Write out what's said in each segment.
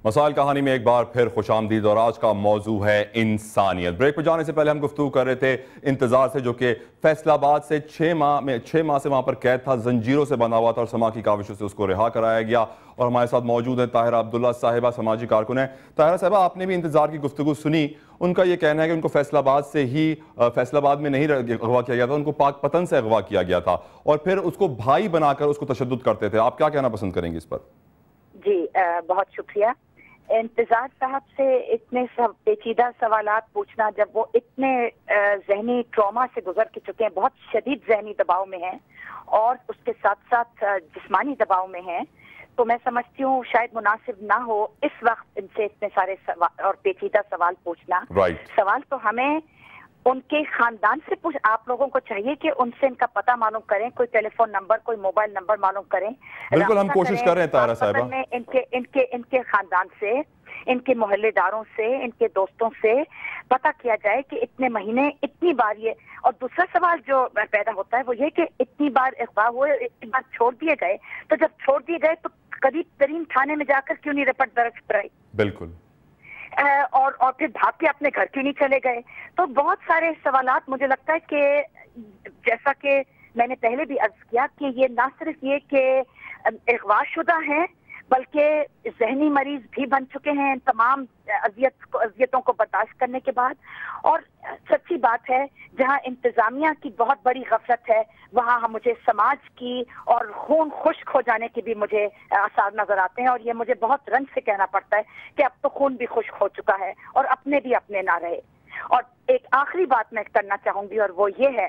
मसाइल कहानी में एक बार फिर खुशामदीद और आज का मौजू है इंसानियत। ब्रेक पर जाने से पहले हम गुफ्तगू कर रहे थे इंतजार से, जो कि फैसलाबाद से 6 माह से वहां पर कैद था, जंजीरों से बंधा हुआ था और समा की काविशों से उसको रिहा कराया गया। और हमारे साथ मौजूद है ताहिरा अब्दुल्ला साहिबा, समाजी कारकुन है। ताहिरा साहिबा, आपने भी इंतजार की गुफ्तगू सुनी। उनका यह कहना है कि उनको फैसलाबाद में नहीं अगवा किया गया था, उनको पाकपतन से अगवा किया गया था और फिर उसको भाई बनाकर उसको तशद्दुद करते थे। आप क्या कहना पसंद करेंगे इस पर? जी बहुत शुक्रिया। इंतजार साहब से इतने पेचीदा सवालात पूछना, जब वो इतने जहनी ट्रॉमा से गुजर के चुके हैं, बहुत शदीद जहनी दबाव में हैं और उसके साथ साथ जिस्मानी दबाव में हैं, तो मैं समझती हूँ शायद मुनासिब ना हो इस वक्त इनसे इतने सारे सवाल और पेचीदा सवाल पूछना। सवाल तो हमें उनके खानदान से आप लोगों को चाहिए कि उनसे इनका पता मालूम करें, कोई टेलीफोन नंबर, कोई मोबाइल नंबर मालूम करें। बिल्कुल हम कोशिश कर रहे हैं ताहिरा साहिबा। इनके खानदान से, इनके मोहल्लेदारों से, इनके दोस्तों से पता किया जाए कि इतने महीने इतनी बार ये। और दूसरा सवाल जो पैदा होता है वो ये कि इतनी बार अगवा हुए, इतनी बार छोड़ दिए गए, तो जब छोड़ दिए गए तो करीब तरीन थाने में जाकर क्यों नहीं रिपोर्ट दर्ज कराई? बिल्कुल। और फिर भाग के अपने घर क्यों नहीं चले गए? तो बहुत सारे सवालात, मुझे लगता है कि जैसा कि मैंने पहले भी अर्ज किया कि ये ना सिर्फ ये कि अगवाशुदा हैं, बल्कि जहनी मरीज भी बन चुके हैं तमाम अजियतों को बर्दाश्त करने के बाद। और सच्ची बात है, जहां इंतजामिया की बहुत बड़ी गफलत है, वहां मुझे समाज की और खून खुश्क हो जाने की भी मुझे आसार नजर आते हैं। और ये मुझे बहुत रंज से कहना पड़ता है कि अब तो खून भी खुश्क हो चुका है और अपने भी अपने ना रहे। और एक आखिरी बात मैं करना चाहूंगी और वो ये है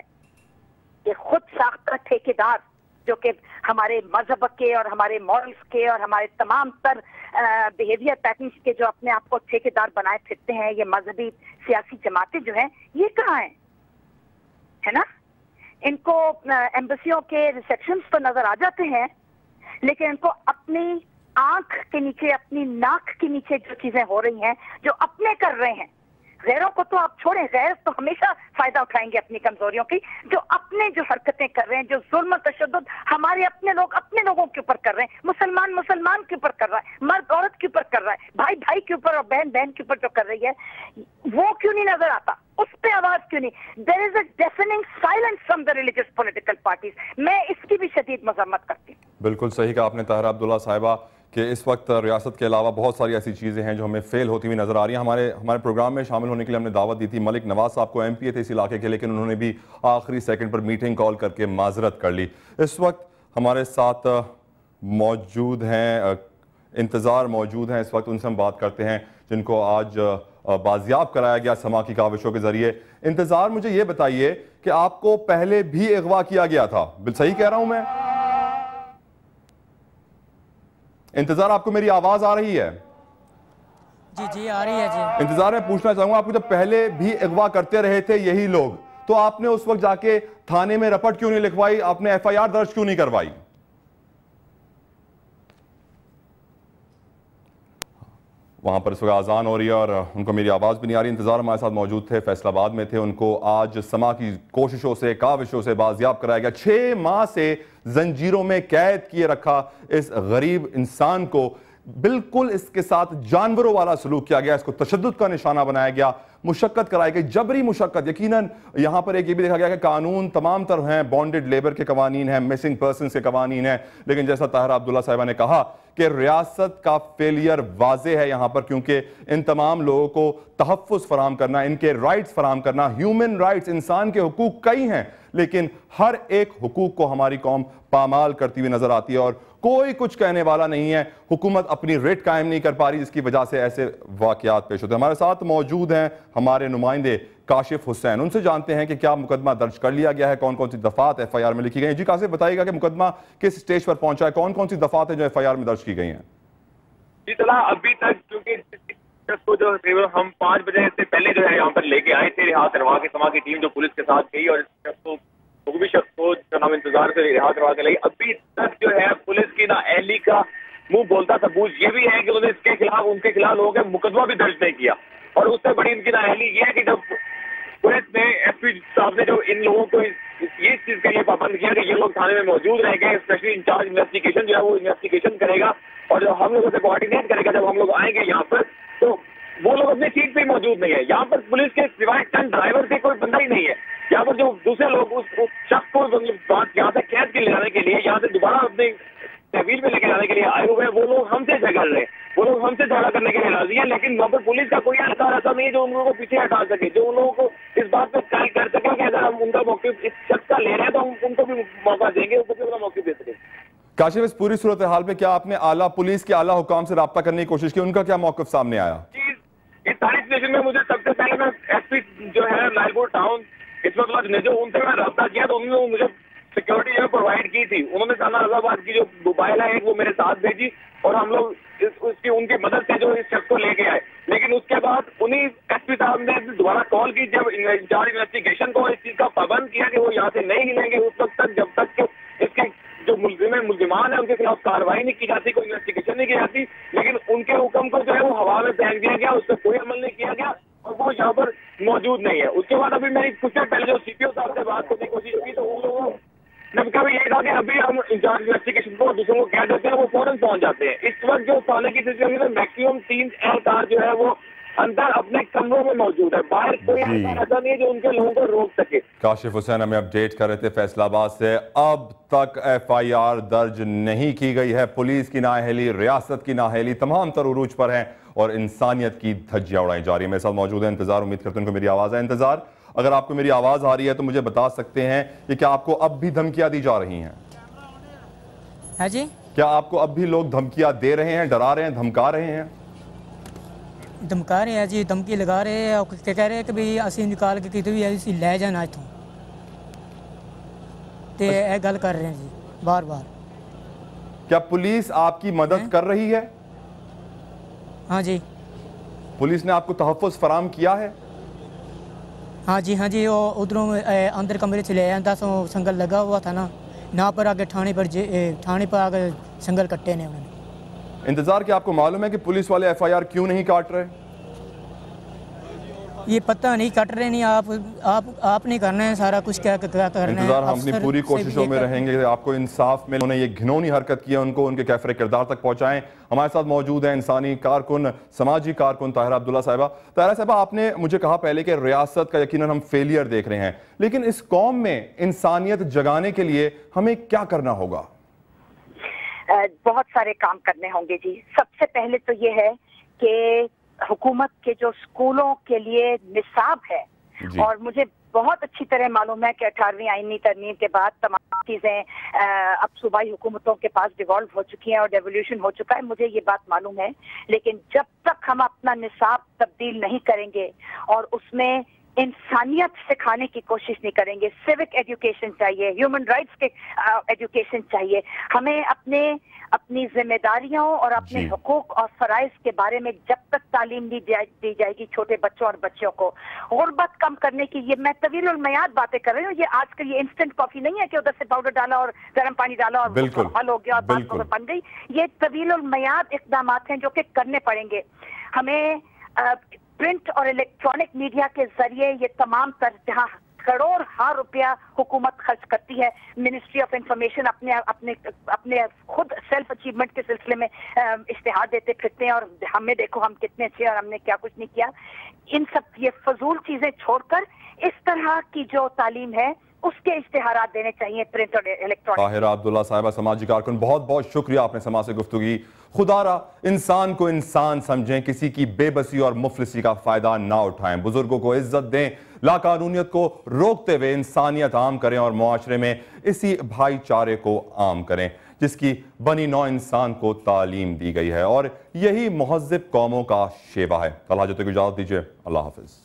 कि खुद साख्ता ठेकेदार, जो कि हमारे मजहब के और हमारे मॉरल्स के और हमारे तमाम तर बिहेवियर पैटर्न्स के जो अपने आप को ठेकेदार बनाए फिरते हैं, ये मजहबी सियासी जमातें जो हैं, ये कहाँ हैं? है ना? इनको एम्बेसियों के रिसेप्शंस तो नजर आ जाते हैं, लेकिन इनको अपनी आंख के नीचे, अपनी नाक के नीचे जो चीजें हो रही हैं, जो अपने कर रहे हैं, गैरों को तो आप छोड़ें, गैर तो हमेशा फायदा उठाएंगे अपनी कमजोरियों की। जो अपने जो हरकतें कर रहे हैं, जो जुल्म तशद्दुद हमारे अपने लोगों के ऊपर कर रहे हैं, मुसलमान के ऊपर कर रहा है, मर्द औरत के ऊपर कर रहा है, भाई के ऊपर और बहन के ऊपर जो कर रही है, वो क्यों नहीं नजर आता? उस पे आवाज क्यों नहीं? There is a defining silence from the religious political parties. मैं इसकी भी शदीद मजम्मत करती हूँ। बिल्कुल सही कहा आपने ताहिरा अब्दुल्ला साहिबा कि इस वक्त रियासत के अलावा बहुत सारी ऐसी चीज़ें हैं जो हमें फेल होती हुई नज़र आ रही हैं। हमारे प्रोग्राम में शामिल होने के लिए हमने दावत दी थी मलिक नवाज साहब को, MP थे इस इलाके के, लेकिन उन्होंने भी आखिरी सेकंड पर मीटिंग कॉल करके माजरत कर ली। इस वक्त हमारे साथ मौजूद हैं, इंतज़ार मौजूद हैं इस वक्त, उनसे हम बात करते हैं जिनको आज बाजियाब कराया गया समा की काविशों के जरिए। इंतज़ार, मुझे ये बताइए कि आपको पहले भी अगवा किया गया था, सही कह रहा हूं मैं? इंतजार, आपको मेरी आवाज आ रही है? जी जी आ रही है जी। इंतजार, मैं पूछना चाहूंगा, आपको जब पहले भी अगवा करते रहे थे यही लोग, तो आपने उस वक्त जाके थाने में रिपोर्ट क्यों नहीं लिखवाई? आपने FIR दर्ज क्यों नहीं करवाई? वहां पर इस वक्त आजान हो रही है और उनको मेरी आवाज भी नहीं आ रही। इंतजार हमारे साथ मौजूद थे, फैसलाबाद में थे, उनको आज समा की कोशिशों से, काविशों से बाजियाब कराया गया। 6 माह से जंजीरों में कैद किए रखा इस गरीब इंसान को बिल्कुल इसके साथ जानवरों वाला सलूक किया गया, इसको तशद्दुद का निशाना बनाया गया, मुशक्कत कराई गई, जबरी मुशक्कत। यकीनन यहां पर एक ये भी देखा गया कि कानून तमाम तरह हैं, बॉन्डेड लेबर के कवानीन हैं, मिसिंग पर्सन के कवानीन हैं, लेकिन जैसा ताहिरा अब्दुल्ला साहिबा ने कहा कि रियासत का फेलियर वाजे है यहां पर, क्योंकि इन तमाम लोगों को तहफ़्फ़ुज़ फराहम करना, इनके राइट्स फराहम करना, ह्यूमन राइट्स, इंसान के हुकूक कई हैं, लेकिन हर एक हुकूक को हमारी कौम पामाल करती हुई नजर आती है और कोई कुछ कहने वाला नहीं है। हुकूमत अपनी रेट कायम नहीं कर पा रही, जिसकी वजह से ऐसे वाकयात पेश होते हैं। हमारे साथ मौजूद हैं हमारे नुमाइंदे काशिफ हुसैन, उनसे जानते हैं कि क्या मुकदमा दर्ज कर लिया गया है, कौन कौन सी दफात FIR में लिखी गई हैं। जी काशिफ, बताइएगा कि मुकदमा किस स्टेज पर पहुंचा है, कौन कौन सी दफात है जो FIR में दर्ज की गई हैं? जी तला, अभी तक क्योंकि को जो हम 5 बजे से पहले जो है यहाँ पर लेके आए थे, रिहा करवा के समा की टीम जो पुलिस के साथ गई और हुक्मी शख्स को जनाब इंतजार से रिहा करवा के लाई। अभी तक जो है पुलिस की ना अहली का मुंह बोलता सबूत ये भी है कि उन्होंने इसके खिलाफ, उनके खिलाफ लोगों के मुकदमा भी दर्ज नहीं किया। और उससे बड़ी इनकी ना अहली ये है कि जब पुलिस ने एसपी साहब ने जो इन लोगों को ये चीज के लिए पाबंद किया कि ये लोग थाने में मौजूद रहेंगे, स्पेशली इंचार्ज इन्वेस्टिगेशन जो है वो इन्वेस्टिगेशन करेगा और जो हम लोगों से कोऑर्डिनेट करेगा। जब हम लोग आएंगे यहाँ पर तो वो लोग अपनी सीट पे मौजूद नहीं है। यहाँ पर पुलिस के सिवाय टन ड्राइवर के कोई बंदा ही नहीं है। यहाँ पर जो दूसरे लोग उस शख्स को यहाँ से कैद के ले जाने के लिए, यहाँ से दोबारा अपने तहवील में लेके जाने के लिए आए हुए हैं, वो लोग हमसे झगड़ रहे हैं, वो लोग हमसे झगड़ा करने के लिए राजी है, लेकिन वहाँ पर पुलिस का कोई अधिकार ऐसा नहीं है जो उन लोगों को पीछे हटा सके, जो उन लोगों को इस बात पे तय कर सके कि अगर हम उनका मौक़िफ़ इस शख्स का ले रहे हैं तो हम उनको भी मौका देंगे, उनको भी अपना मौक़िफ़ दे सकें। काशिफ, इस पूरी सूरत हाल में क्या आपने आला पुलिस के आला हुकाम से राब्ता करने की कोशिश की? उनका क्या मौक़िफ़ सामने आया? इस सारी सिचुएशन में मुझे सबसे पहले मैं एसपी जो है लालपुर टाउन इस वक्त जो उनसे मैं रब्ता किया तो उन्होंने मुझे सिक्योरिटी जो प्रोवाइड की थी। उन्होंने थाना अलाहाबाद की जो मोबाइल है वो मेरे साथ भेजी और हम लोग उसकी उनकी मदद से जो इस शख्स को लेके आए। लेकिन उसके बाद उन्हीं एसपी साहब ने दोबारा कॉल की जब इंचार्ज इन्वेस्टिगेशन को इस चीज का पाबंद किया कि वो यहाँ से नहीं हिलेंगे उस वक्त तक, जब तक कि इसके जो मुल्जिमान है उनके खिलाफ कार्रवाई नहीं की जाती, कोई इन्वेस्टिगेशन नहीं की जाती। लेकिन उनके हुक्म को जो है वो हवा में फेंक दिया गया, उस पर कोई अमल नहीं किया गया और वो यहाँ पर मौजूद नहीं है। उसके बाद अभी मैंने कुछ देर पहले जो सीपीओ साहब से बात करने की कोशिश की तो उन लोगों ने कहा यही था कि अभी हम इंचार्ज इन्वेस्टिगेशन को दूसरों को कह देते हैं, वो फौरन पहुंच जाते हैं। इस वक्त जो थाने की सिचुएशन में मैक्सिमम 3 एहलकार जो है वो अंदर अपने कमरों में मौजूद है, बाहर कोई ऐसा नहीं है जो उनके लोगों को रोक सके। काशिफ हुसैन हमें अपडेट कर रहे थे फैसलाबाद से। अब तक FIR दर्ज नहीं की गई है। पुलिस की नाअहली, रियासत की नाअहली तमाम तर उरूज पर है और इंसानियत की धज्जियां उड़ाई जा रही है। मेरे साथ मौजूद है इंतजार, उम्मीद करते हैं उनको मेरी आवाज़ है। इंतजार, अगर आपको मेरी आवाज़ आ रही है तो मुझे बता सकते हैं कि क्या आपको अब भी धमकियां दी जा रही हैं? हाँ जी, क्या आपको अब भी लोग धमकियां दे रहे हैं, डरा रहे हैं, धमका रहे हैं? धमका रहे हैं जी, धमकी लगा रहे हैं और कह रहे हैं कि भाई असी निकाल के कितने भी ऐसी ले जाना इतों ते ये गल कर रहे हैं जी बार बार। क्या पुलिस आपकी मदद कर रही है? हाँ जी, पुलिस ने आपको तहफ़्फ़ुज़ फराम किया है? हाँ जी, हाँ जी, वो उधरों अंदर कमरे से ले आया 10 संगल लगा हुआ था ना पर आगे थाने पर आगे संगल कट्टे ने उन्होंने। इंतजार, क्या आपको मालूम है कि पुलिस वाले FIR क्यों नहीं काट रहे? ये पता नहीं, कट रहे नहीं। आप नहीं करना है सारा कुछ, क्या करना है। इंतजार, हम अपनी पूरी कोशिशों में रहेंगे कि आपको इंसाफ मिले। उन्होंने ये घिनौनी हरकत की है, उनको उनके कैफरे किरदार तक पहुंचाएं। हमारे साथ मौजूद है इंसानी कारकुन, समाजी कारकुन ताहिरा अब्दुल्ला साहिबा। ताहिरा साहिबा, आपने मुझे कहा पहले कि रियासत का यकीनन हम फेलियर देख रहे हैं, लेकिन इस कौम में इंसानियत जगाने के लिए हमें क्या करना होगा? बहुत सारे काम करने होंगे जी। सबसे पहले तो ये है कि हुकूमत के जो स्कूलों के लिए निसाब है, और मुझे बहुत अच्छी तरह मालूम है कि 18वीं आईनी तरमीम के बाद तमाम चीजें अब सूबाई हुकूमतों के पास डिवॉल्व हो चुकी हैं और डेवोल्यूशन हो चुका है, मुझे ये बात मालूम है। लेकिन जब तक हम अपना निसाब तब्दील नहीं करेंगे और उसमें इंसानियत सिखाने की कोशिश नहीं करेंगे, सिविक एजुकेशन चाहिए, ह्यूमन राइट्स के एजुकेशन चाहिए, हमें अपनी जिम्मेदारियों और अपने हुकूक और फराइज के बारे में जब तक तालीम दी जाएगी छोटे बच्चों और बच्चियों को, गुर्बत कम करने की, ये मैं तवील उल मयाद बातें कर रही हूँ। ये आजकल ये इंस्टेंट कॉफी नहीं है कि उधर से पाउडर डाला और गर्म पानी डाला और हल हो गया और बात बन गई। ये तवील उल मयाद इक़दाम हैं जो कि करने पड़ेंगे। हमें प्रिंट और इलेक्ट्रॉनिक मीडिया के जरिए ये तमाम जहाँ करोड़ रुपया हुकूमत खर्च करती है, मिनिस्ट्री ऑफ इंफॉर्मेशन अपने खुद सेल्फ अचीवमेंट के सिलसिले में इश्तिहार देते फिरते हैं और हमें देखो हम कितने अच्छे और हमने क्या कुछ नहीं किया। इन सब ये फजूल चीजें छोड़कर इस तरह की जो तालीम है उसके इश्तिहारात देने चाहिए, प्रिंट और इलेक्ट्रॉनिक। ताहिरा अब्दुल्ला साहिबा, समाजी कारकुन, बहुत बहुत शुक्रिया आपने समाज से गुफ्तगू की। खुदारा इंसान को इंसान समझें, किसी की बेबसी और मुफलिसी का फायदा ना उठाएं, बुजुर्गों को इज्जत दें, लाकानूनियत को रोकते हुए इंसानियत आम करें और मुआशरे में इसी भाईचारे को आम करें जिसकी बनी नौ इंसान को तालीम दी गई है और यही मुहज़्ज़िब कौमों का शेवा है। कल हाजत को इजाज़त दीजिए। अल्लाह हाफ़िज़।